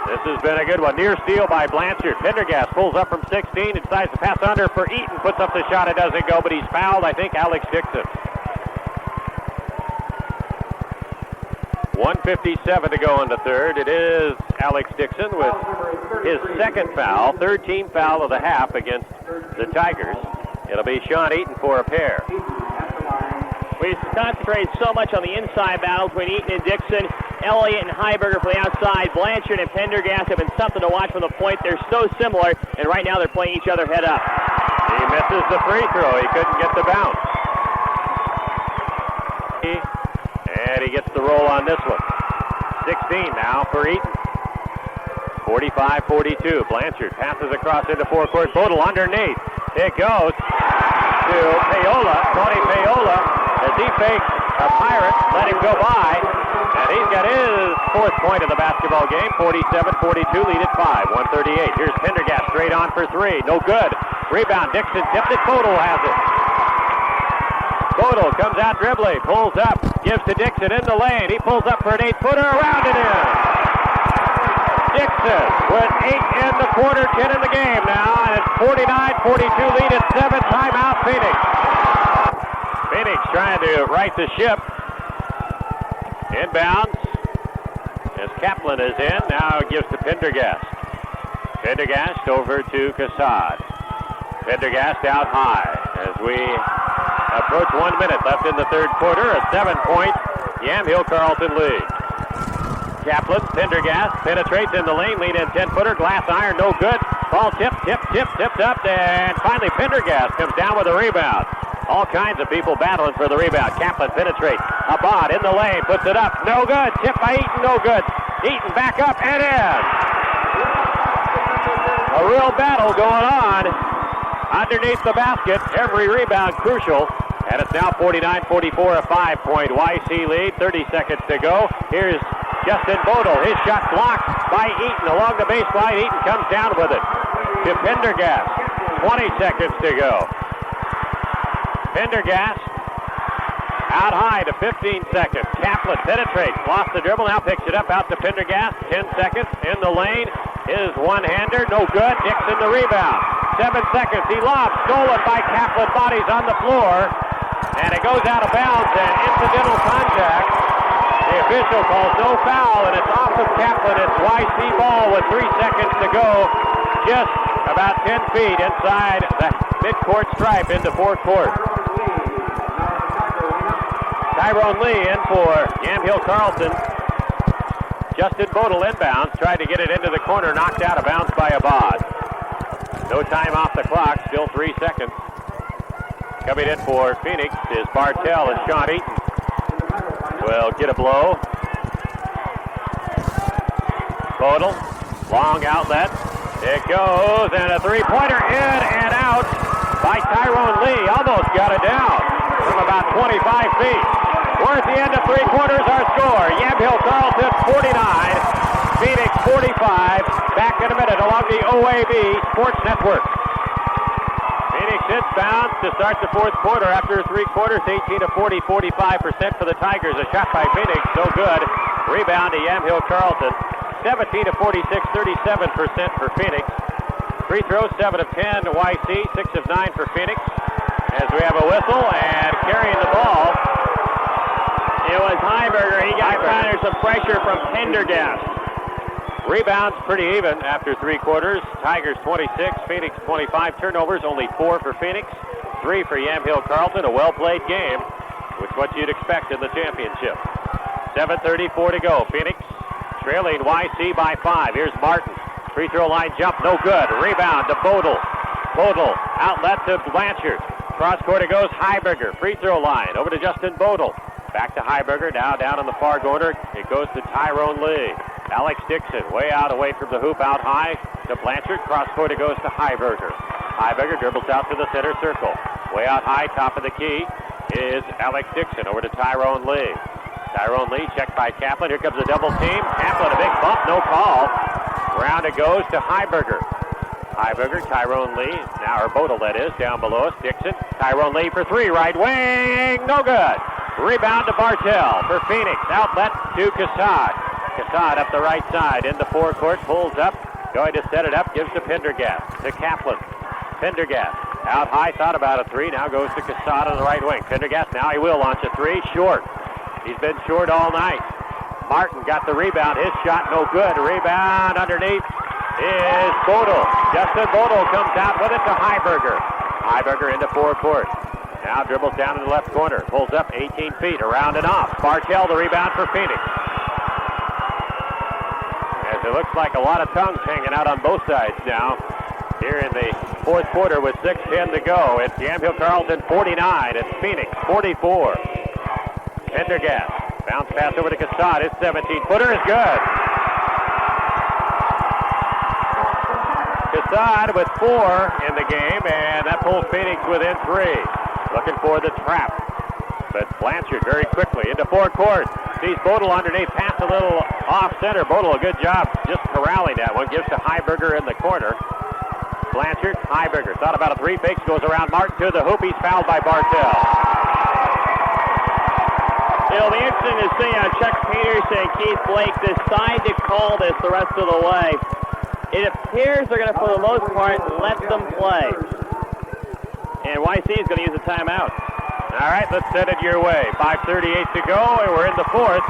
This has been a good one. Near steal by Blanchard. Pendergast pulls up from 16 and decides to pass under for Eaton. Puts up the shot. It doesn't go, but he's fouled. I think Alex Dixon. 1:57 to go in the third. It is Alex Dixon with his second foul. Third team foul of the half against the Tigers. It'll be Sean Eaton for a pair. We concentrate so much on the inside battle between Eaton and Dixon. Elliott and Heiberger for the outside. Blanchard and Pendergast have been something to watch from the point. They're so similar, and right now they're playing each other head up. He misses the free throw. He couldn't get the bounce. And he gets the roll on this one. 16 now for Eaton. 45-42. Blanchard passes across into forecourt. Bodel underneath. It goes to Paola. Tony Paola, as he fakes a Pirate, let him go by. And he's got his fourth point of the basketball game. 47-42, lead at 5. 138. Here's Pendergast straight on for three. No good. Rebound. Dixon tipped it. Bodel has it. Bodel comes out dribbling, pulls up, gives to Dixon in the lane. He pulls up for an 8-footer, around it in. Dixon with 8 in the quarter, 10 in the game now, and it's 49-42 lead at 7. Timeout, Phoenix. Phoenix trying to right the ship. Inbounds as Kaplan is in. Now gives to Pendergast. Pendergast over to Kassad. Pendergast out high as we approach 1 minute left in the third quarter. A 7-point Yamhill-Carlton lead. Kaplan, Pendergast penetrates in the lane, lead in 10-footer, glass iron, no good. Ball tipped up, and finally Pendergast comes down with a rebound. All kinds of people battling for the rebound. Kaplan penetrates. Abad in the lane, puts it up, no good. Tipped by Eaton, no good. Eaton back up and in. A real battle going on underneath the basket. Every rebound crucial. And it's now 49-44, a 5-point YC lead. 30 seconds to go. Here's Justin Bodel. His shot blocked by Eaton along the baseline. Eaton comes down with it to Pendergast. 20 seconds to go. Pendergast out high to 15 seconds. Kaplan penetrates, lost the dribble, now picks it up out to Pendergast. 10 seconds in the lane. His one-hander, no good. Dixon the rebound. 7 seconds. He lobs, stolen by Kaplan. Bodies on the floor. And it goes out of bounds and incidental contact. The official calls no foul, and it's off of Kaplan. It's YC ball with 3 seconds to go. Just about 10 feet inside the midcourt stripe into forecourt. Tyrone Lee in for Yamhill-Carlton. Justin Bodel inbounds, tried to get it into the corner, knocked out of bounds by Abad. No time off the clock, still 3 seconds. Coming in for Phoenix is Bartell, and Sean Eaton will get a blow. Bodel, long outlet. It goes, and a three-pointer in and out by Tyrone Lee. Almost got it down from about 25 feet. We're at the end of 3 quarters. Our score, Yamhill-Carlton 49, Phoenix 45. Back in a minute along the OAB Sports Network. Phoenix inbound to start the 4th quarter after 3 quarters, 18 to 40, 45% for the Tigers. A shot by Phoenix, no good. Rebound to Yamhill-Carlton, 17 to 46, 37% for Phoenix. Free throws, 7 of 10 to YC, 6 of 9 for Phoenix. As we have a whistle and carrying the ball. It was Heiberger. He got under some pressure from Pendergast. Rebounds pretty even after 3 quarters. Tigers 26, Phoenix 25. Turnovers, only 4 for Phoenix, 3 for Yamhill-Carlton. A well-played game, which is what you'd expect in the championship. 7:34 to go. Phoenix trailing YC by 5. Here's Martin. Free throw line jump, no good. Rebound to Bodel. Bodel, outlet to Blanchard. Cross court it goes, Heiberger. Free throw line, over to Justin Bodel. Back to Heiberger, now down on the far corner. It goes to Tyrone Lee. Alex Dixon, way out away from the hoop, out high to Blanchard. Cross court it goes to Heiberger. Heiberger dribbles out to the center circle. Way out high, top of the key, is Alex Dixon, over to Tyrone Lee. Tyrone Lee checked by Kaplan. Here comes a double team. Kaplan, a big bump, no call. Round it goes to Heiberger. Heiberger, Tyrone Lee, now, or Bodel that is, down below us. Dixon, Tyrone Lee for 3, right wing, no good. Rebound to Bartell for Phoenix. Outlet to Cassad. Cassad up the right side into forecourt, pulls up, going to set it up, gives to Pendergast, to Kaplan. Pendergast out high, thought about a 3, now goes to Cassad on the right wing. Pendergast, now he will launch a 3, short. He's been short all night. Martin got the rebound. His shot no good. Rebound underneath is Bodel. Justin Bodel comes out with it to Heiberger. Heiberger into forecourt. Now dribbles down in the left corner. Pulls up 18 feet. Around and off. Bartell the rebound for Phoenix. As it looks like a lot of tongues hanging out on both sides now. Here in the 4th quarter with 6:10 to go. It's Yamhill-Carlton 49. It's Phoenix 44. Pendergast, bounce pass over to Cassad. His 17-footer is good. Cassad with 4 in the game, and that pulls Phoenix within 3. Looking for the trap. But Blanchard very quickly into forecourt. Sees Bodel underneath, pass a little off center. Bodel, a good job just corralling that one. Gives to Heiberger in the corner. Blanchard, Heiberger, thought about a 3, fakes, goes around Martin to the hoop. He's fouled by Bartell. It'll be interesting to see how Chuck Peterson and Keith Blake decide to call this the rest of the way. It appears they're going to, for the most part, let them play. And YC is going to use a timeout. All right, let's send it your way. 5:38 to go, and we're in the 4th.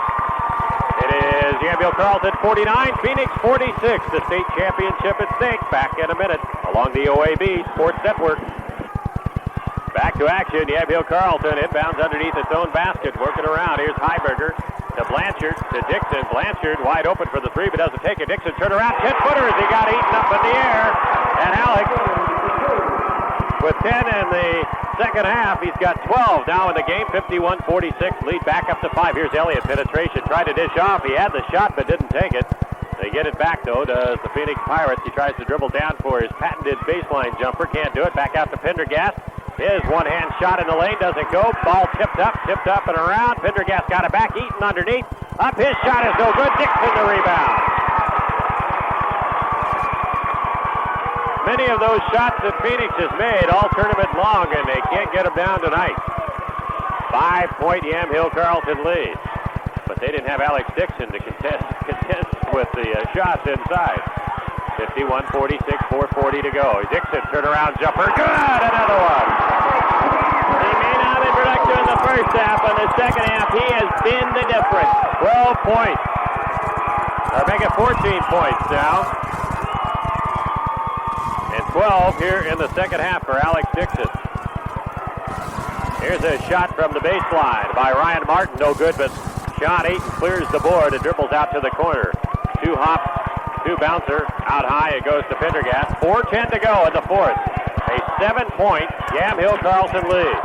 It is Yamhill-Carlton 49, Phoenix 46. The state championship at stake. Back in a minute along the OAB Sports Network. Back to action, Yamhill-Carlton inbounds underneath its own basket, working around. Here's Heiberger to Blanchard, to Dixon. Blanchard wide open for the 3, but doesn't take it. Dixon turn around, 10-footers. He got eaten up in the air. And Alex, with 10 in the second half, he's got 12 now in the game. 51-46, lead back up to 5. Here's Elliott, penetration, tried to dish off. He had the shot, but didn't take it. They get it back, though, to the Phoenix Pirates. He tries to dribble down for his patented baseline jumper. Can't do it. Back out to Pendergast. His one-hand shot in the lane doesn't go. Ball tipped up and around. Pendergast got it back. Eaton underneath. Up. His shot is no good. Dixon the rebound. Many of those shots that Phoenix has made all tournament long, and they can't get them down tonight. 5-point Yamhill-Carlton lead. But they didn't have Alex Dixon to contest with the shots inside. 51-46, 4:40 to go. Dixon, turnaround jumper, good, another one. He may not have been productive in the first half, but in the second half, he has been the difference. 12 points. Or make it 14 points now. And 12 here in the second half for Alex Dixon. Here's a shot from the baseline by Ryan Martin, no good, but Sean Ayton clears the board and dribbles out to the corner. 2-hop. 2-bouncer, out high, it goes to Pendergast. 4:10 to go in the 4th. A 7-point Yamhill-Carlton lead.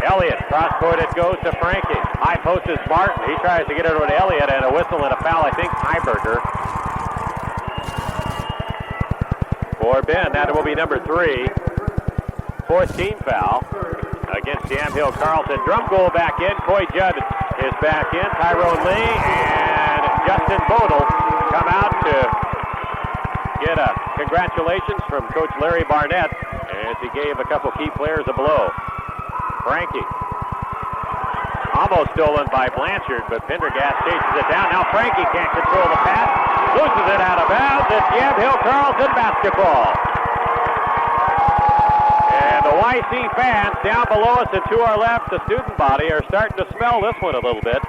Elliott, cross-court it goes to Frankie. High post is Martin. He tries to get it over to Elliott, and a whistle and a foul, I think, Heiberger. For Ben, that will be number 3. 4th team foul against Yamhill-Carlton. Drum goal back in. Coy Judd is back in. Tyrone Lee and Justin Bodel come out to get a congratulations from Coach Larry Barnett as he gave a couple key players a blow. Frankie. Almost stolen by Blanchard, but Pendergast chases it down. Now Frankie can't control the pass. Loses it out of bounds. It's Yamhill-Carlton basketball. And the YC fans down below us and to our left, the student body, are starting to smell this one a little bit.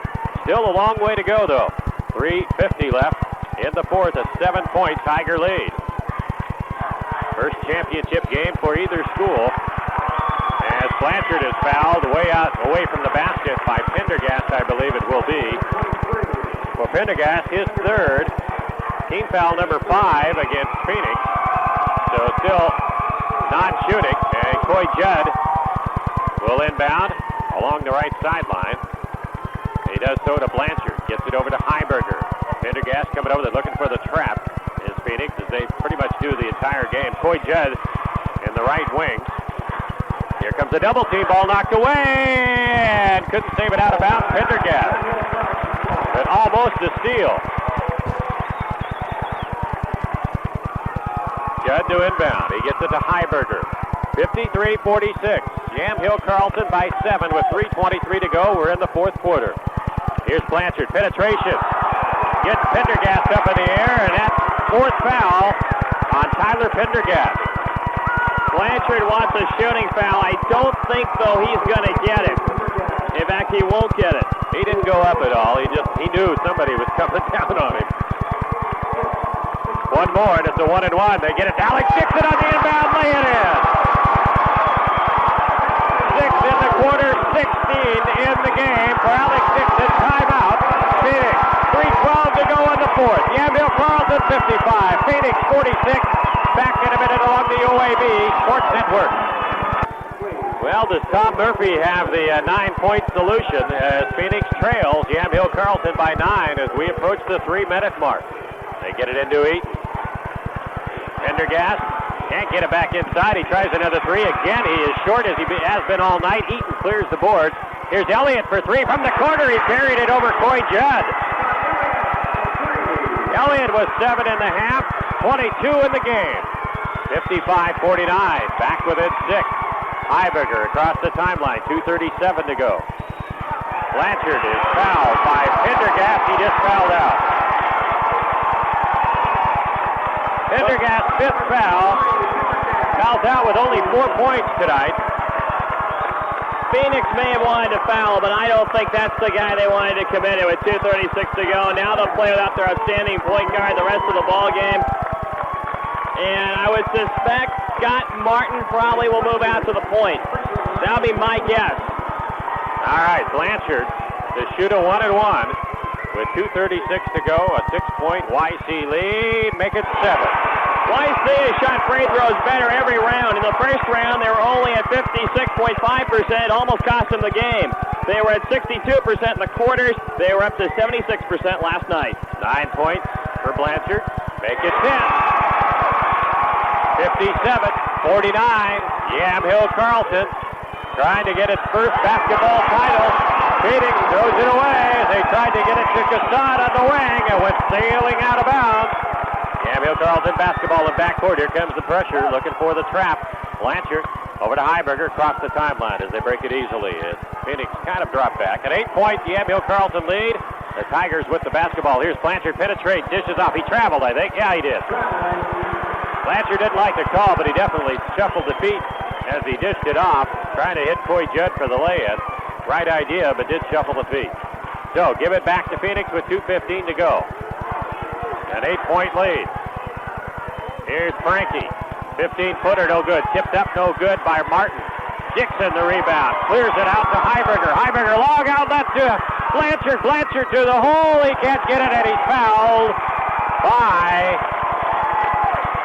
Still a long way to go, though. 3:50 left in the fourth, a 7-point Tiger lead. First championship game for either school. As Blanchard is fouled away from the basket by Pendergast, I believe it will be. For Pendergast, his third. Team foul number 5 against Phoenix. So still non-shooting. And Coy Judd will inbound along the right sideline. He does so to Blanchard. Gets it over to Heiberger. Pendergast coming over. They're looking for the trap. Is Phoenix, as they pretty much do the entire game. Coy Judd in the right wing. Here comes a double team, ball knocked away, and couldn't save it out of bounds. Pendergast, but almost a steal. Judd to inbound. He gets it to Heiberger. 53-46. Yamhill-Carlton by 7 with 3:23 to go. We're in the fourth quarter. Here's Blanchard. Penetration. Gets Pendergast up in the air, and that's fourth foul on Tyler Pendergast. Blanchard wants a shooting foul. I don't think, though, he's going to get it. In fact, he won't get it. He didn't go up at all. He knew somebody was coming down on him. One more, and it's a 1-and-1. They get it to Alex Dixon on the inbound. Lay it in. 6 in the quarter, 16 in the game for Alex Dixon. Timeout. Phoenix. 3:12 to go in the fourth. Yamhill-Carlton 55. Phoenix 46. Back in a minute along the OAB Sports Network. Well, does Tom Murphy have the 9-point solution as Phoenix trails Yamhill-Carlton by 9 as we approach the 3-minute mark? They get it into Eaton. Pendergast can't get it back inside. He tries another 3. Again, he is short as he has been all night. Eaton clears the board. Here's Elliott for 3 from the corner. He carried it over Coy Judd. Elliott was 7.5. 22 in the game. 55-49. Back within 6. Heiberger across the timeline. 2:37 to go. Blanchard is fouled by Pendergast. He just fouled out. Pendergast's 5th foul. Fouls out with only 4 points tonight. Phoenix may have wanted to foul, but I don't think that's the guy they wanted to commit it with 2:36 to go. Now they'll play without their outstanding point guard the rest of the ball game. And I would suspect Scott Martin probably will move out to the point. That'll be my guess. All right, Blanchard to shoot a 1-and-1 with 2:36 to go. A 6-point YC lead. Make it 7. YC has shot free throws better every round. In the first round, they were only at 56.5%. Almost cost them the game. They were at 62% in the quarters. They were up to 76% last night. 9 points for Blanchard. Make it 10. 57-49. Yamhill-Carlton trying to get its first basketball title. Phoenix throws it away as they tried to get it to Cassad on the wing and went sailing out of bounds. Yamhill-Carlton basketball in backcourt. Here comes the pressure, looking for the trap. Blanchard over to Heiberger across the timeline as they break it easily. As Phoenix kind of dropped back. An 8-point Yamhill-Carlton lead. The Tigers with the basketball. Here's Blanchard, penetrates, dishes off. He traveled, I think. Yeah, he did. Blanchard didn't like the call, but he definitely shuffled the feet as he dished it off, trying to hit Coy Judd for the lay-in. Right idea, but did shuffle the feet. So give it back to Phoenix with 2:15 to go. An 8-point lead. Here's Frankie. 15-footer, no good. Tipped up, no good by Martin. Dixon the rebound. Clears it out to Heiberger. Heiberger long outlet to Blanchard. Blanchard to the hole. He can't get it, and he's fouled by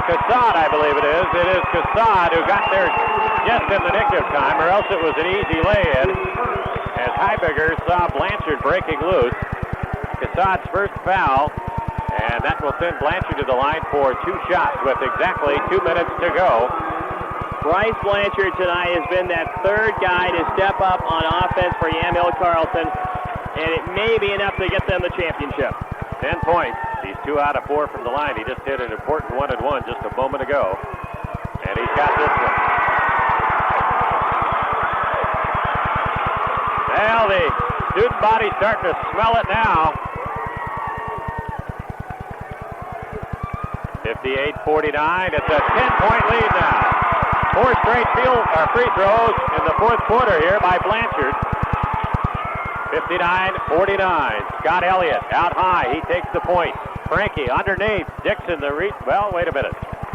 Cassad, I believe it is. It is Cassad who got there just in the nick of time, or else it was an easy lay-in. As Heiberger saw Blanchard breaking loose. Cassad's first foul, and that will send Blanchard to the line for 2 shots with exactly 2 minutes to go. Bryce Blanchard tonight has been that third guy to step up on offense for Yamhill-Carlton, and it may be enough to get them the championship. 10 points. He's 2 out of 4 from the line. He just hit an important 1-and-1 just a moment ago. And he's got this one. Well, the student body's starting to smell it now. 58-49. It's a 10-point lead now. 4 straight free throws in the fourth quarter here by Blanchard. 59-49. Scott Elliott out high. He takes the point. Frankie underneath. Dixon the reach. Well, wait a minute.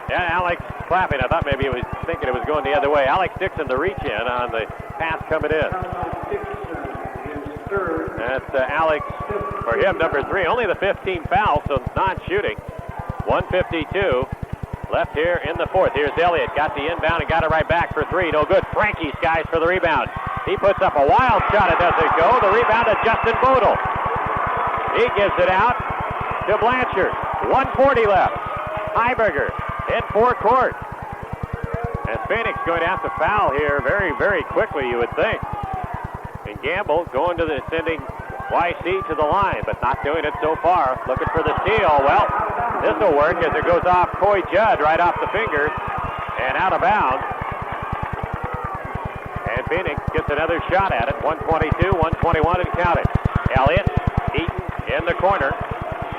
Yeah, Alex clapping. I thought maybe he was thinking it was going the other way. Alex Dixon the reach in on the pass coming in. That's Alex, for him, number 3. Only the 15th foul, so non-shooting. 1:52 left here in the fourth. Here's Elliott. Got the inbound and got it right back for 3. No good. Frankie skies for the rebound. He puts up a wild shot. It doesn't go. The rebound to Justin Bodle. He gives it out to Blanchard. 1:40 left. Heiberger in forecourt. And Phoenix going to have to foul here very, very quickly, you would think. And Gamble going to the sending YC to the line, but not doing it so far. Looking for the steal. Well, this will work as it goes off Coy Judd right off the fingers and out of bounds. And Phoenix gets another shot at it. 122, 121, and count it. Elliott, Eaton in the corner.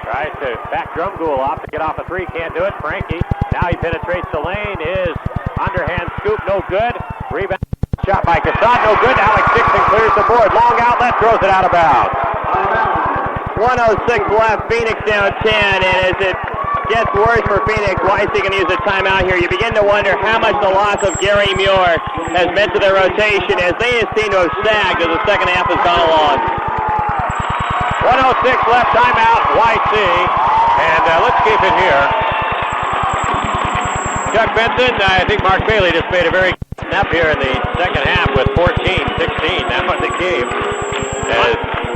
Tries to back Drumgoole off to get off a 3. Can't do it. Frankie. Now he penetrates the lane. His underhand scoop, no good. Rebound shot by Cassatt, no good. Alex Dixon clears the board. Long outlet, throws it out of bounds. 1:06 left. Phoenix down 10, and as it gets worse for Phoenix, YC going to use a timeout here. You begin to wonder how much the loss of Gary Muir has meant to their rotation, as they seem to have sagged as the second half has gone along. 1:06 left, timeout, YC, and let's keep it here. Chuck Benson, I think Mark Bailey just made a very good snap here in the second half with 14-16. That was the game.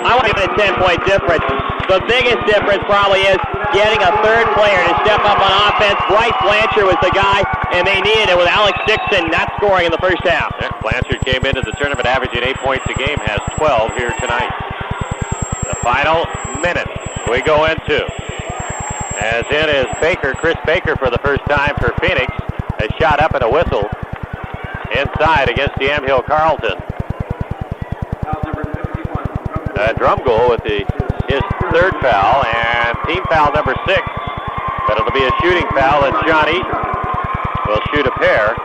I want to give it a 10-point difference. The biggest difference probably is getting a third player to step up on offense. Bryce Blanchard was the guy, and they needed it with Alex Dixon not scoring in the first half. Yeah, Blanchard came into the tournament averaging 8 points a game, has 12 here tonight. The final minute we go into. As in is Baker, Chris Baker for the first time for Phoenix, has shot up at a whistle inside against Yamhill-Carlton. Drumgoole with his third foul, and team foul number 6. But it'll be a shooting foul, and Sean Eaton will shoot a pair.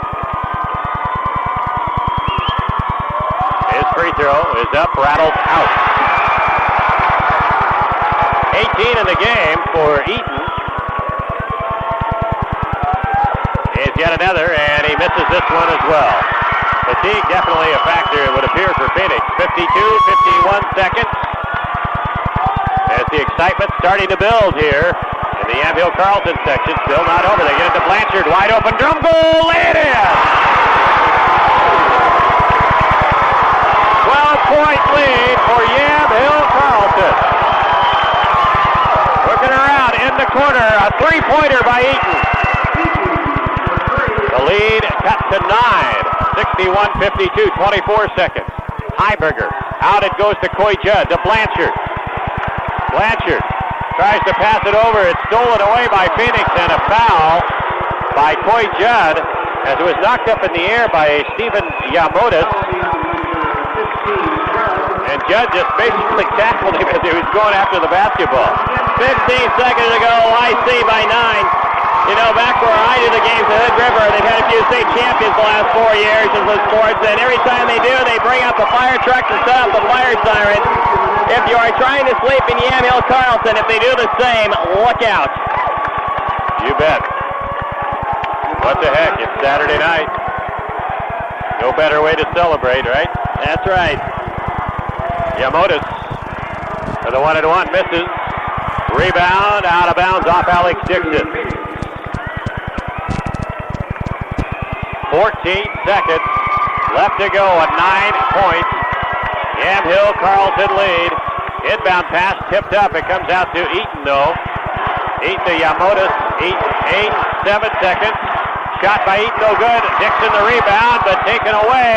His free throw is up, rattled out. 18 in the game for Eaton. He's yet another, and he misses this one as well. Fatigue definitely a factor, it would appear, for Phoenix. 51 seconds. As the excitement starting to build here in the Yamhill-Carlton section. Still not over. They get it to Blanchard. Wide open Drumgoole. Lay it in. 12-point lead for Yamhill-Carlton. Looking around in the corner. A three-pointer by Eaton. The lead cut to 9. 61-52, 24 seconds. Heiberger, out it goes to Coy Judd, to Blanchard. Blanchard tries to pass it over. It's stolen away by Phoenix, and a foul by Coy Judd as it was knocked up in the air by Stephen Yamotis. And Judd just basically tackled him as he was going after the basketball. 15 seconds to go, YC by 9. You know, back where I do the games at Hood River, they've had a few state champions the last 4 years in the sports, and every time they do, they bring out the fire trucks and set up the fire sirens. If you are trying to sleep in Yamhill-Carlton, if they do the same, look out. You bet. What the heck, it's Saturday night. No better way to celebrate, right? That's right. Yamotis for the 1-and-1, misses. Rebound, out of bounds off Alex Dixon. 14 seconds left to go at 9 points. Yamhill-Carlton lead. Inbound pass tipped up. It comes out to Eaton, though. Eaton to Yamotis. Eaton, 8, 7 seconds. Shot by Eaton, no good. Dixon the rebound, but taken away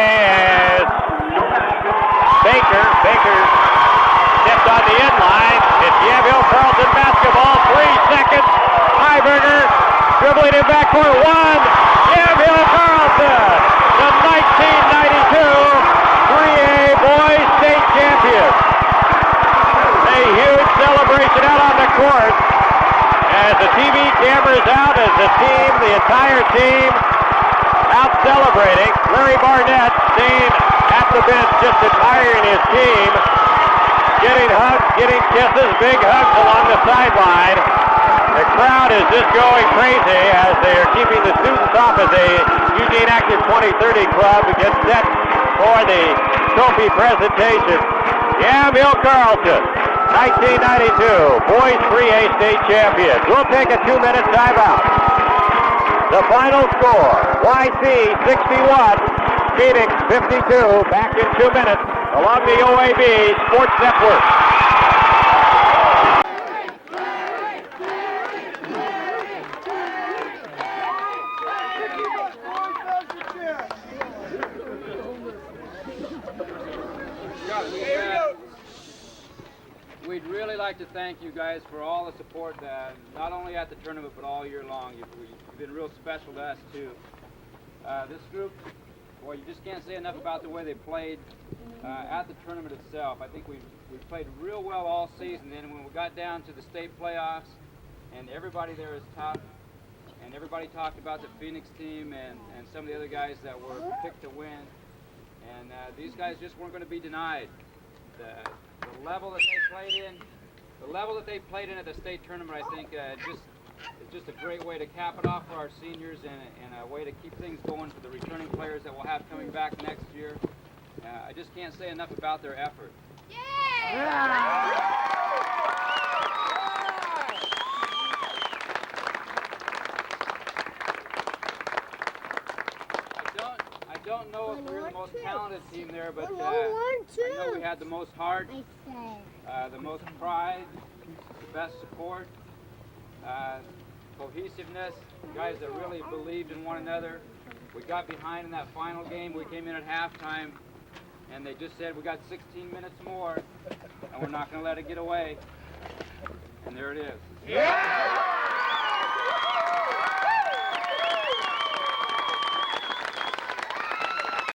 as Baker stepped on the end line. It's Yamhill-Carlton basketball. 3 seconds. Heiberger dribbling it backcourt. One. Yamhill-Carlton, the 1992 3A boys state champions. A huge celebration out on the court as the TV cameras out, as the team, the entire team, out celebrating. Larry Barnett staying at the bench, just admiring his team, getting hugs, getting kisses, big hugs along the sideline. The crowd is just going crazy as they are keeping the students off as a Eugene Active 2030 club gets set for the trophy presentation. Yamhill-Carlton, 1992 boys 3A state champions. We'll take a 2-minute timeout. The final score, YC 61, Phoenix 52. Back in 2 minutes along the OAB Sports Network. We'd really like to thank you guys for all the support, not only at the tournament, but all year long. You've been real special to us, too. This group, boy, you just can't say enough about the way they played at the tournament itself. I think we played real well all season. Then when we got down to the state playoffs, and everybody there is tough, and everybody talked about the Phoenix team and some of the other guys that were picked to win, and these guys just weren't going to be denied. The level that they played in at the state tournament, I think, is just a great way to cap it off for our seniors and a way to keep things going for the returning players that we'll have coming back next year. I just can't say enough about their effort. I don't know if we're the most talented team there, but I know we had the most heart, the most pride, the best support, cohesiveness, guys that really believed in one another. We got behind in that final game. We came in at halftime, and they just said, we got 16 minutes more, and we're not going to let it get away. And there it is.